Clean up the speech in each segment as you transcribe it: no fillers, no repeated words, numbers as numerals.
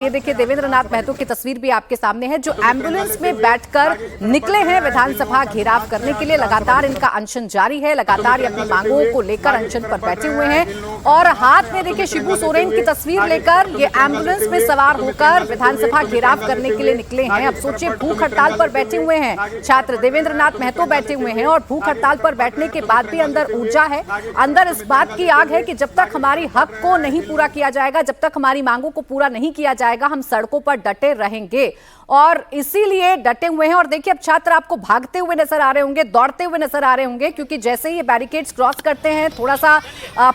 ये देखिए देवेंद्र नाथ महतो की तस्वीर भी आपके सामने है, जो एम्बुलेंस में बैठकर निकले हैं विधानसभा घेराव करने के लिए। लगातार इनका अनशन जारी है, लगातार ये अपनी मांगों को लेकर अनशन पर बैठे हुए हैं और हाथ में देखिए शिबू सोरेन की तस्वीर लेकर ये एम्बुलेंस में सवार होकर विधानसभा घेराव करने के लिए निकले हैं। अब सोचिए, भूख हड़ताल पर बैठे हुए हैं छात्र देवेंद्र नाथ महतो बैठे हुए हैं और भूख हड़ताल पर बैठने के बाद भी अंदर ऊर्जा है, अंदर इस बात की आग है कि जब तक हमारी हक को नहीं पूरा किया जाएगा, जब तक हमारी मांगों को पूरा नहीं किया जाएगा, हम सड़कों पर डटे रहेंगे और इसीलिए डटे हुए हैं। और देखिए, अब छात्र आपको भागते हुए नजर आ रहे होंगे, दौड़ते हुए नजर आ रहे होंगे, क्योंकि जैसे ही ये बैरिकेड्स क्रॉस करते हैं थोड़ा सा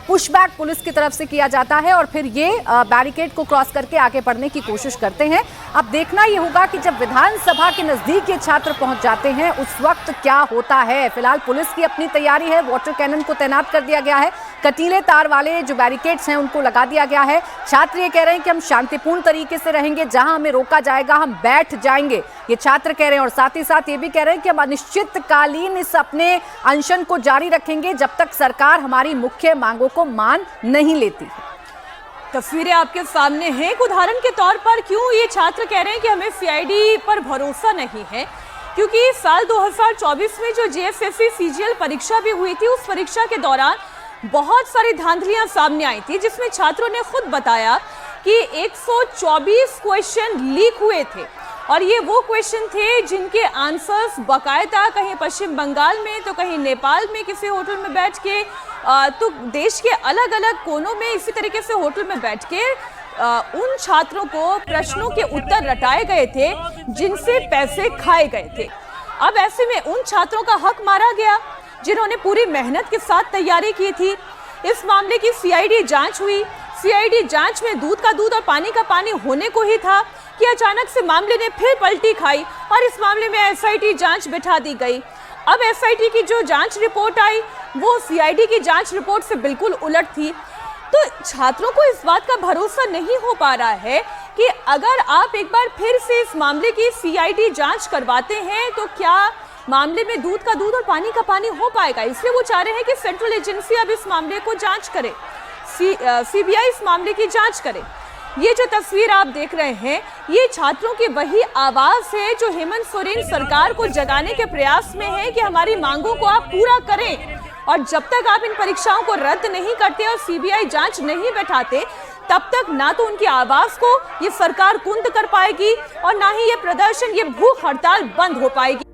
पुशबैक पुलिस की तरफ से किया जाता है और फिर ये बैरिकेड को क्रॉस करके आगे बढ़ने की कोशिश करते हैं। अब देखना ये होगा कि जब विधानसभा के नजदीक ये छात्र पहुंच जाते हैं उस वक्त क्या होता है। फिलहाल पुलिस की अपनी तैयारी है, वाटर कैनन को तैनात कर दिया गया है, कटीले तार वाले जो बैरिकेड्स हैं उनको लगा दिया गया है। छात्र ये कह रहे हैं कि हम शांतिपूर्ण तरीके से रहेंगे, जहां हमें रोका जाएगा हम बैठ जाएंगे, ये छात्र कह रहे हैं। और साथ ही साथ ये भी कह रहे हैं कि हम अनिश्चितकालीन इस अपने अनशन को जारी रखेंगे जब तक सरकार हमारी मुख्य मांगों को मान नहीं लेती। तस्वीरें आपके सामने हैं। एक उदाहरण के तौर पर क्यों ये छात्र कह रहे हैं कि हमें सीआईडी पर भरोसा नहीं है, क्योंकि साल 2024 में जो जेएसएससी सीजीएल परीक्षा भी हुई थी, उस परीक्षा के दौरान बहुत सारी धांधलियां सामने आई थी, जिसमें छात्रों ने खुद बताया कि 124 क्वेश्चन लीक हुए थे और ये वो क्वेश्चन थे जिनके आंसर्स बकायदा कहीं पश्चिम बंगाल में तो कहीं नेपाल में किसी होटल में बैठ के तो देश के अलग अलग कोनों में इसी तरीके से होटल में बैठ के उन छात्रों को प्रश्नों के उत्तर रटाए गए थे जिनसे पैसे खाए गए थे। अब ऐसे में उन छात्रों का हक मारा गया जिन्होंने पूरी मेहनत के साथ तैयारी की थी। इस मामले की सीआईडी जांच हुई। सीआईडी जांच में दूध का दूध और पानी का पानी होने को ही था कि अचानक से मामले ने फिर पलटी खाई और इस मामले में एसआईटी जांच बिठा दी गई। अब एसआईटी की जो जांच रिपोर्ट आई वो सीआईडी की जांच रिपोर्ट से बिल्कुल उलट थी। तो छात्रों को इस बात का भरोसा नहीं हो पा रहा है कि अगर आप एक बार फिर से इस मामले की सीआईडी जांच करवाते हैं तो क्या मामले में दूध का दूध और पानी का पानी हो पाएगा। इसलिए वो चाह रहे हैं कि सेंट्रल एजेंसी अब इस मामले को जांच करे, सीबीआई इस मामले की जांच करे। ये जो तस्वीर आप देख रहे हैं ये छात्रों की वही आवाज है जो हेमंत सोरेन सरकार को जगाने के प्रयास में है कि हमारी मांगों को आप पूरा करें। और जब तक आप इन परीक्षाओं को रद्द नहीं करते और सीबीआई जांच नहीं बैठाते तब तक ना तो उनकी आवाज को ये सरकार कुंद कर पाएगी और ना ही ये प्रदर्शन, ये भूख हड़ताल बंद हो पाएगी।